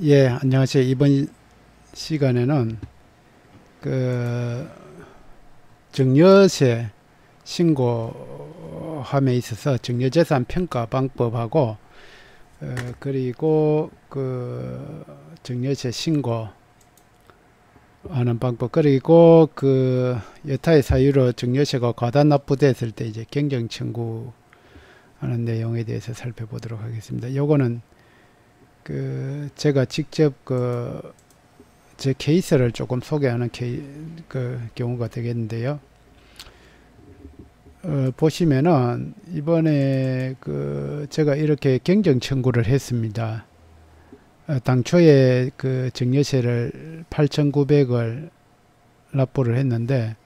예, 안녕하세요. 이번 시간에는 증여세 신고함에 있어서 증여재산 평가 방법하고 그리고 증여세 신고하는 방법, 그리고 여타의 사유로 증여세가 과다 납부됐을 때 이제 경정 청구하는 내용에 대해서 살펴보도록 하겠습니다. 요거는 제가 직접 제 케이스를 조금 소개하는 경우가 되겠는데요. 보시면은 이번에 제가 이렇게 경정 청구를 했습니다. 당초에 증여세를 8,900을 납부를 했는데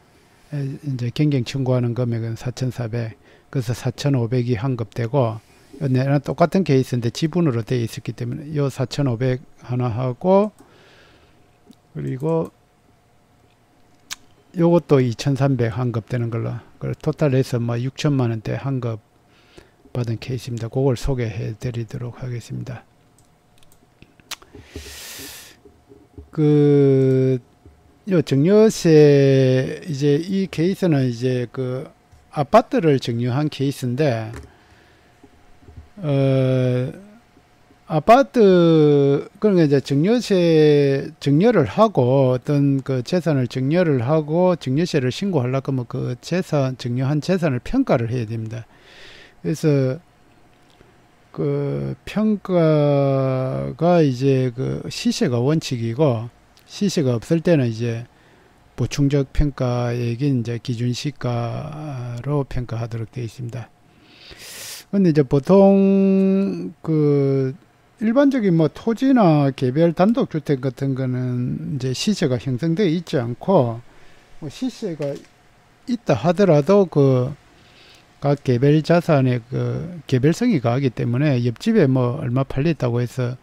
이제 경정 청구하는 금액은 4,400, 그래서 4,500이 환급되고, 내랑 똑같은 케이스인데 지분으로 되어 있었기 때문에 요 4,500 하나 하고, 그리고 요것도 2,300 환급되는 걸로, 토탈해서 뭐 6천만원대 환급 받은 케이스입니다. 그걸 소개해 드리도록 하겠습니다. 요 증여세, 이제 이 케이스는 이제 아파트를 증여한 케이스인데, 아파트, 그러니까 이제 증여를 하고, 어떤 재산을 증여를 하고, 증여세를 신고하려고 하면 증여한 재산을 평가를 해야 됩니다. 그래서, 평가가 이제 시세가 원칙이고, 시세가 없을 때는 이제 보충적 평가액인 이제 기준시가로 평가하도록 되어 있습니다. 근데 이제 보통 일반적인 뭐 토지나 개별 단독주택 같은 거는 이제 시세가 형성되어 있지 않고, 뭐 시세가 있다 하더라도 각 개별 자산의 개별성이 강하기 때문에 옆집에 뭐 얼마 팔렸다고 해서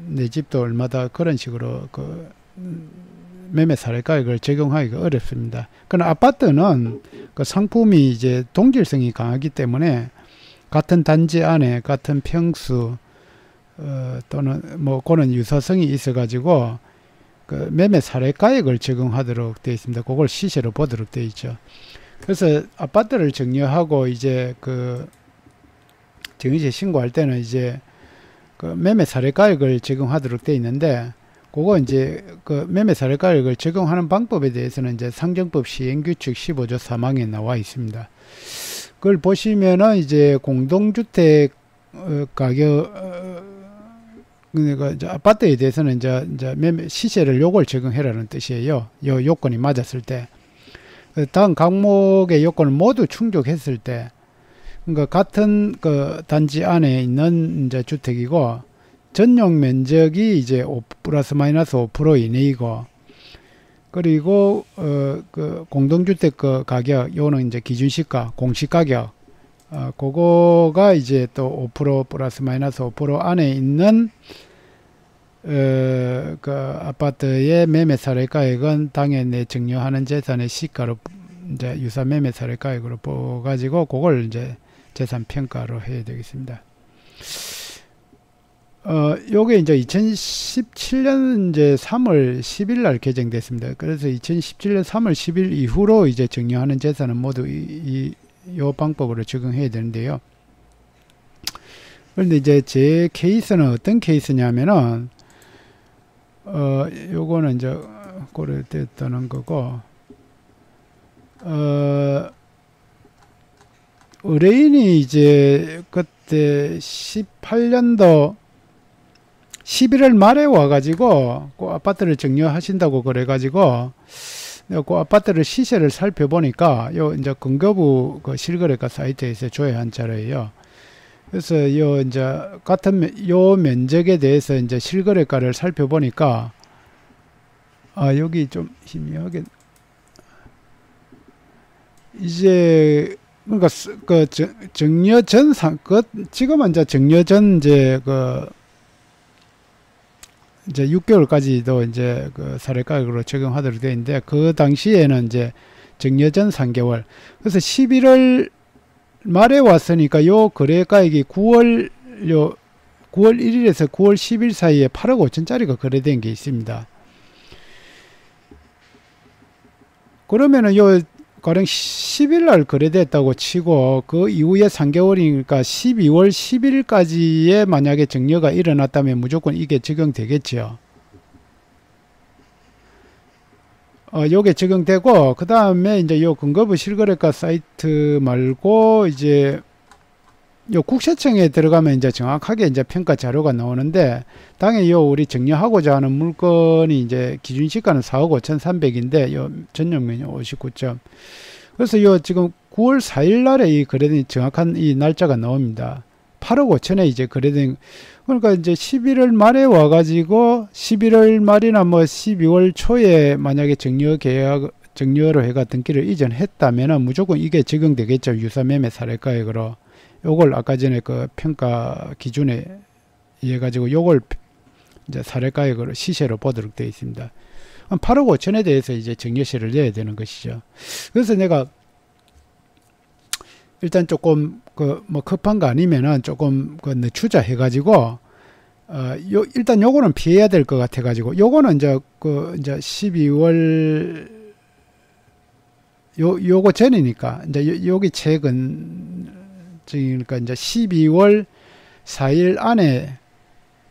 내 집도 얼마다 그런 식으로 매매 사례가액을 적용하기가 어렵습니다. 그러나 아파트는 상품이 이제 동질성이 강하기 때문에 같은 단지 안에 같은 평수 또는 뭐 그런 유사성이 있어 가지고 매매 사례가액을 적용하도록 되어 있습니다. 그걸 시세로 보도록 되어 있죠. 그래서 아파트를 증여하고 이제 증여세 신고할 때는 이제 매매 사례가액을 적용하도록 되어 있는데, 그거 이제 매매 사례가액을 적용하는 방법에 대해서는 이제 상정법 시행규칙 15조 3항에 나와 있습니다. 그걸 보시면은 이제 공동주택 가격, 그러니까 이제 아파트에 대해서는 이제 매매 시세를 요걸 적용해라는 뜻이에요. 요 요건이 맞았을 때. 다음 각목의 요건을 모두 충족했을 때, 그러니까 같은 단지 안에 있는 이제 주택이고, 전용 면적이 이제 5 플러스 마이너스 5% 이내이고, 그리고 공동주택 가격, 요거는 이제 기준시가, 공시가격, 그거가 이제 또 5% 플러스 마이너스 5% 안에 있는 아파트의 매매 사례가액은 당연히 증여하는 재산의 시가로 이제 유사 매매 사례가액으로 보가지고 그걸 이제 재산 평가로 해야 되겠습니다. 요게 이제 2017년 이제 3월 10일 날 개정됐습니다. 그래서 2017년 3월 10일 이후로 이제 증여하는 재산은 모두 요 방법으로 적용해야 되는데요. 그런데 이제 제 케이스는 어떤 케이스냐면은, 요거는 이제 고려됐다는 거고, 의뢰인이 이제 그때 18년도 11월 말에 와가지고 아파트를 증여하신다고 그래가지고 그 아파트를 시세를 살펴보니까 요 이제 근거부 실거래가 사이트에서 조회한 자료예요. 그래서 요 이제 같은 요 면적에 대해서 이제 실거래가를 살펴보니까, 여기 좀 희미하게 이제 그러니까 증여 전 지금은 이제 증여 전 이제 6개월까지도 이제 사례가격으로 적용하도록 되어 있는데, 그 당시에는 이제 증여 전 3개월. 그래서 11월 말에 왔으니까 요 거래가액이 9월 9월 1일에서 9월 10일 사이에 8억 5천짜리가 거래된 게 있습니다. 그러면은 요 가령 10일 날 거래됐다고 치고 그 이후에 3개월이니까 12월 10일까지에 만약에 증여가 일어났다면 무조건 이게 적용되겠죠. 요게 적용되고, 그 다음에 이제 요 근거부 실거래가 사이트 말고 이제 요 국세청에 들어가면 이제 정확하게 이제 평가 자료가 나오는데, 당연히 요 우리 증여하고자 하는 물건이 이제 기준시가는 4억 5,300인데 요 전용면이 59점. 그래서 요 지금 9월 4일 날에 이 거래된 정확한 이 날짜가 나옵니다. 8억 5천에 이제 거래된, 그러니까 이제 11월 말에 와가지고 11월 말이나 뭐 12월 초에 만약에 증여로 해가 등기를 이전했다면은 무조건 이게 적용되겠죠. 유사매매 사례가액으로. 요걸 아까 전에 그 평가 기준에 의해 가지고 요걸 이제 사례가액으로 시세로 보도록 되어 있습니다. 8억 5천에 대해서 이제 증여세를 내야 되는 것이죠. 그래서 내가 일단 조금 그 뭐 급한 거 아니면은 조금 그 늦추자 해가지고 일단 요거는 피해야 될 것 같아 가지고 요거는 이제 그 이제 12월 요거 전이니까 이제 여기 최근 그러니까 이제 12월 4일 안에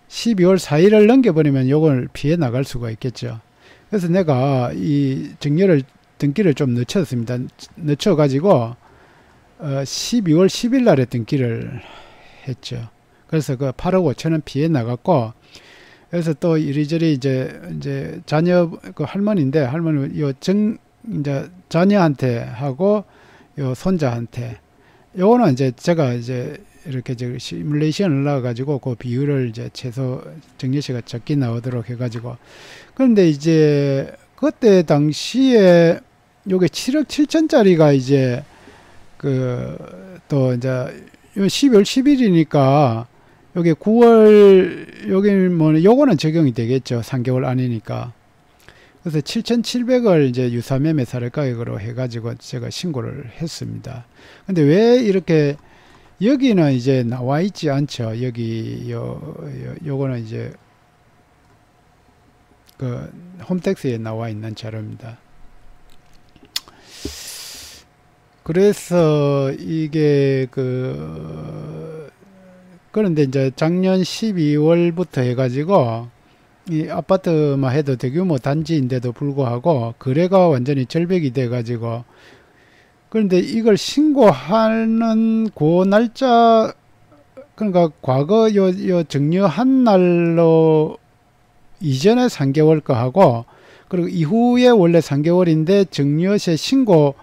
12월 4일을 넘겨버리면 요걸 피해 나갈 수가 있겠죠. 그래서 내가 이 증여를 등기를 좀 늦췄습니다. 늦춰가지고 12월 10일 날에 등기를 했죠. 그래서 그 8억 5천원 피해 나갔고, 그래서 또 이리저리 이제 자녀 그 할머니인데 할머니 이제 자녀한테 하고 요 손자한테 요거는 이제 제가 이제 이렇게 시뮬레이션을 넣어가지고 그 비율을 이제 최소 증여세가 적게 나오도록 해가지고, 그런데 이제 그때 당시에 요게 7억 7천짜리가 이제 또 이제 요 12월 10일이니까 요게 9월 여기 뭐 요거는 적용이 되겠죠. 3개월 안이니까. 그래서 7,700을 이제 유사매매 사례가액으로 해가지고 제가 신고를 했습니다. 근데 왜 이렇게 여기는 이제 나와 있지 않죠. 여기 요거는 이제 그 홈택스에 나와 있는 자료입니다. 그래서 이게 그런데 이제 작년 12월부터 해가지고 이 아파트만 해도 대규모 단지인데도 불구하고 거래가 완전히 절벽이 돼 가지고, 그런데 이걸 신고하는 그 날짜, 그러니까 과거 요 증여한 날로 이전에 3개월 거 하고, 그리고 이후에 원래 3개월인데 증여세 신고를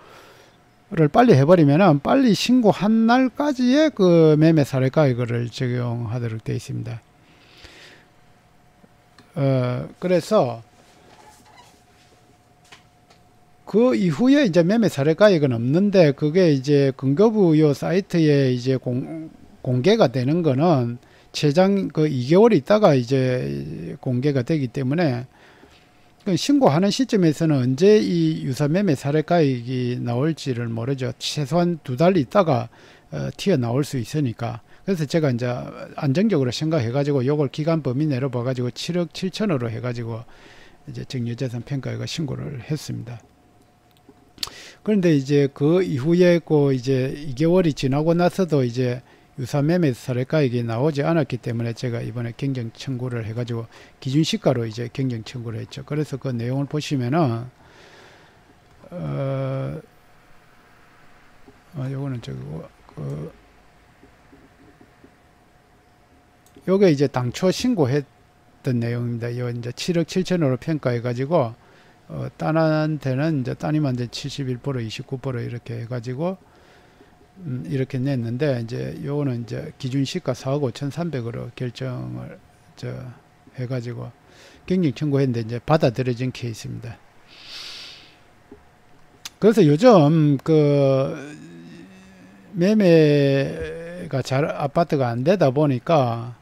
빨리 해버리면은 빨리 신고한 날까지의 그 매매 사례가액을 적용하도록 되어 있습니다. 그래서 그 이후에 이제 매매 사례가액은 없는데, 그게 이제 근거부 요 사이트에 이제 공개가 되는 거는 최장 그 2개월 있다가 이제 공개가 되기 때문에 신고하는 시점에서는 언제 이 유사매매 사례가액이 나올지를 모르죠. 최소한 2달 있다가 튀어나올 수 있으니까. 그래서 제가 이제 안정적으로 생각해가지고 요걸 기간 범위 내로 봐가지고 7억 7천으로 해가지고 이제 증여재산 평가액을 신고를 했습니다. 그런데 이제 그 이후에 이제 2개월이 지나고 나서도 이제 유사매매 사례가액이 나오지 않았기 때문에 제가 이번에 경정 청구를 해가지고 기준시가로 이제 경정 청구를 했죠. 그래서 그 내용을 보시면은 요거는 요게 이제 당초 신고했던 내용입니다. 요 이제 7억 7천으로 평가해가지고 딸한테는 이제 따님한테 71%, 29% 이렇게 해가지고 이렇게 냈는데, 이제 요거는 이제 기준시가 4억 5,300으로 결정을 해가지고 경영 청구했는데 이제 받아들여진 케이스입니다. 그래서 요즘 매매가 아파트가 안 되다 보니까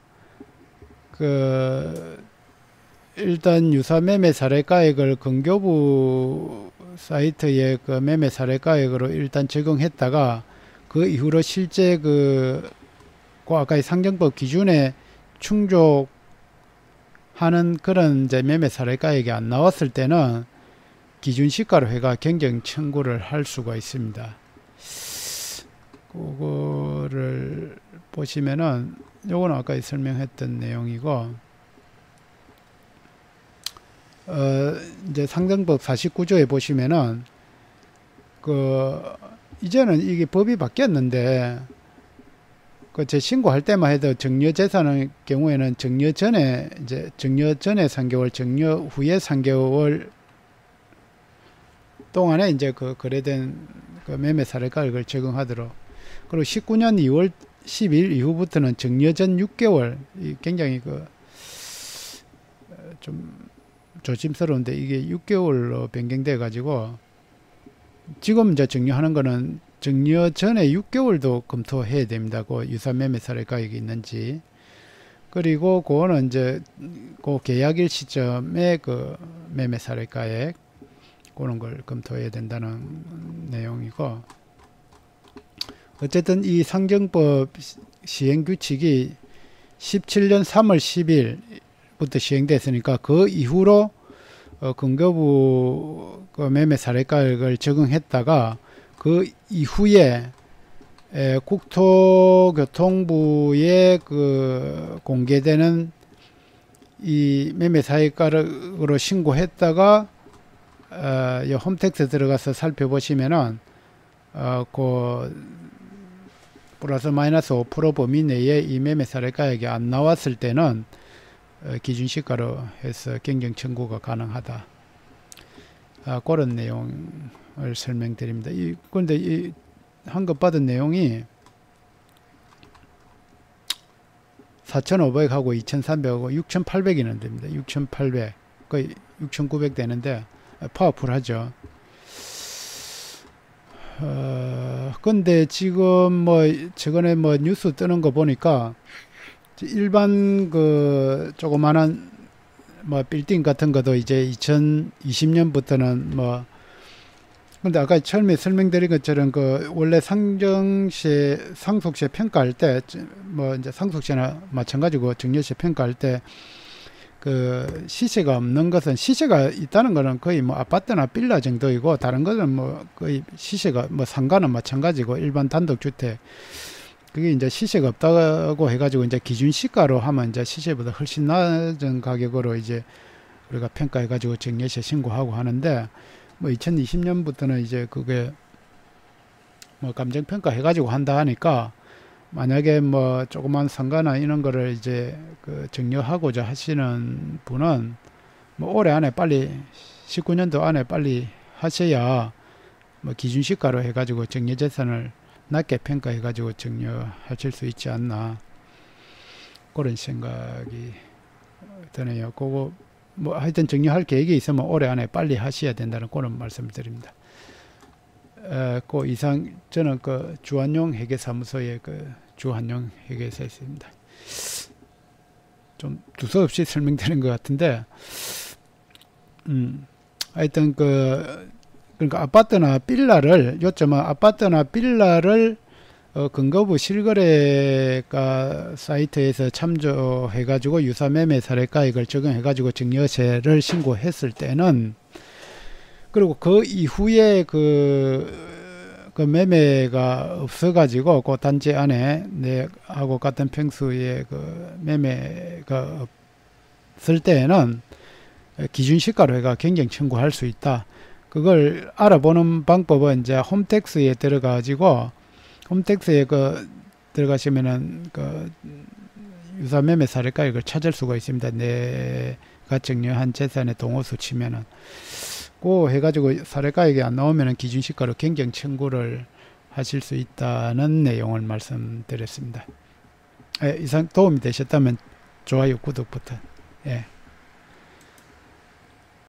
일단 유사매매 사례가액을 근교부 사이트에 그 매매 사례가액으로 일단 적용했다가 그 이후로 실제 아까 상정법 기준에 충족하는 그런 이제 매매 사례가액이 안 나왔을 때는 기준시가로회가 경쟁 청구를 할 수가 있습니다. 그거를 보시면은 요거는 아까 설명했던 내용이고, 이제 상정법 49조에 보시면은 이제는 이게 법이 바뀌었는데, 제 신고할 때만 해도 증여 재산의 경우에는 증여 전에 3개월, 증여 후에 3개월 동안에 이제 거래된 매매 사례가액을 적용하도록, 그리고 19년 2월 10일 이후부터는 증여 전 6개월, 굉장히 좀 조심스러운데 이게 6개월로 변경돼 가지고, 지금 이제 증여하는 거는 증여 전에 6개월도 검토해야 됩니다. 유사 매매 사례가액이 있는지. 그리고 그거는 이제 계약일 시점에 매매 사례가액, 그런 걸 검토해야 된다는 내용이고, 어쨌든 이 상정법 시행규칙이 17년 3월 10일부터 시행됐으니까 그 이후로 근거부 매매 사례가액을 적용했다가 그 이후에 국토교통부에 공개되는 이 매매 사례가액으로 신고했다가 홈택스 들어가서 살펴보시면은 플러스 마이너스 5% 범위 내에 이 매매 사례가액이 안 나왔을 때는 기준시가로 해서 경쟁 청구가 가능하다. 그런 내용을 설명드립니다. 그런데 이 환급받은 내용이 4,500하고 2,300하고 6,800이나 됩니다. 6,800, 거의 6,900 되는데 파워풀하죠. 근데 지금 최근에 뉴스 뜨는 거 보니까 일반 조그만한 빌딩 같은 것도 이제 2020년부터는 근데 아까 처음에 설명드린 것처럼 원래 상속세 평가할 때 이제 상속세나 마찬가지고 증여세 평가할 때 시세가 없는 것은, 시세가 있다는 것은 거의 아파트나 빌라 정도이고, 다른 것은 거의 시세가 상가는 마찬가지고, 일반 단독주택 그게 이제 시세가 없다고 해가지고 이제 기준시가로 하면 이제 시세보다 훨씬 낮은 가격으로 이제 우리가 평가해가지고 증여세 신고하고 하는데, 2020년부터는 이제 그게 감정평가 해가지고 한다 하니까, 만약에 조그만 상가나 이런 거를 이제 증여하고자 하시는 분은 올해 안에 빨리 19년도 안에 빨리 하셔야 기준시가로 해가지고 증여재산을 낮게 평가해가지고 증여하실 수 있지 않나, 그런 생각이 드네요. 그거 하여튼 증여할 계획이 있으면 올해 안에 빨리 하셔야 된다는 그런 말씀을 드립니다. 그 이상 저는 주한용 회계사무소의 주한용 회계사였습니다. 좀 두서없이 설명드린 것 같은데, 하여튼 그러니까 아파트나 빌라를, 요점은 아파트나 빌라를 근거부 실거래가 사이트에서 참조해가지고 유사매매 사례가액을 적용해가지고 증여세를 신고했을 때는, 그리고 그 이후에 매매가 없어가지고 그 단지 안에 내하고 같은 평수의 매매가 없을 때에는 기준시가로 해가 경쟁 청구할 수 있다. 그걸 알아보는 방법은 이제 홈택스에 들어가지고, 홈택스에 들어가시면은 유사 매매 사례가액을 찾을 수가 있습니다. 내가 증여한 재산의 동호수 치면은. 해가지고 사례가액이 안 나오면은 기준시가로 경쟁 청구를 하실 수 있다는 내용을 말씀드렸습니다. 이상 도움이 되셨다면 좋아요, 구독 버튼.